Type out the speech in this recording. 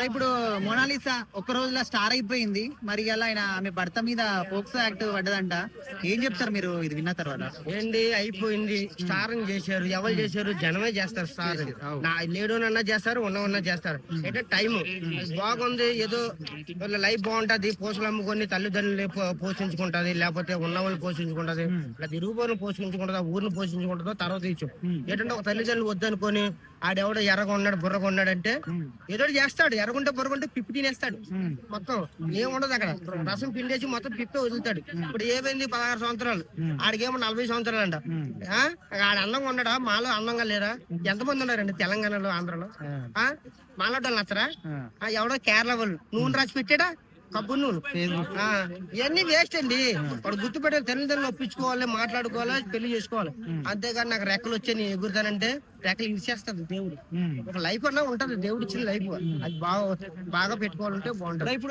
ఇప్పుడు మోనాలిసా ఒక్క రోజులో స్టార్ అయిపోయింది. మరి అలా ఆయన ఆమె భర్త మీద పోక్సో యాక్ట్ పడ్డదంట. ఏం చెప్తారు మీరు ఇది విన్న తర్వాత? ఏంటి అయిపోయింది, స్టార్ చేశారు. ఎవరు చేశారు? జనమే చేస్తారు స్టార్. లేడోనన్నా చేస్తారు, ఉన్నవన్నా చేస్తారు. అంటే టైం బాగుంది, ఏదో వాళ్ళ లైఫ్ బాగుంటది, పూసలు అమ్ముకొని తల్లిదండ్రులు పోషించుకుంటది, లేకపోతే ఉన్న వాళ్ళు పోషించుకుంటది, లేదా ఇరుగుబోను పోషించుకుంటుందా, ఊరిని పోషించుకుంటుందో తర్వాత ఇచ్చు. ఏంటంటే ఒక తల్లిదండ్రులు వద్దనుకొని ఆడెవడో ఎర్రగా ఉన్నాడు బుర్రగా ఉన్నాడు అంటే ఏదో చేస్తాడు. ఎర్రగుంటే బుర్రగుంటే పిప్పి తినేస్తాడు. మొత్తం ఏముండదు అక్కడ, రసం పిండేసి మొత్తం పిప్పి వదులుతాడు. ఇప్పుడు ఏమైంది 16 సంవత్సరాలు, ఆడికేమో 40 సంవత్సరాలు అంట. ఆడ అందంగా ఉన్నాడా? మాలో అందంగా లేరా? ఎంతమంది ఉన్నారండి తెలంగాణలో, ఆంధ్రలో? మాలాటోళ్ళు నచ్చరా? ఎవడో కేరళ వాళ్ళు నూనె రాసి పెట్టాడా? కబ్బు నూనె. ఇవన్నీ వేస్ట్ అండి. వాడు గుర్తుపెట్టాలి, తల్లిదండ్రులు ఒప్పించుకోవాలి, మాట్లాడుకోవాలి, పెళ్లి చేసుకోవాలి. అంతేగాని నాకు రెక్కలు వచ్చి నేను ఎగురుతానంటే రెక్కలు ఇచ్చేస్తాడు దేవుడు. ఒక లైఫ్ అన్నా ఉంటది, దేవుడు ఇచ్చిన లైఫ్. అది బాగా పెట్టుకోవాలంటే బాగుంటది. ఇప్పుడు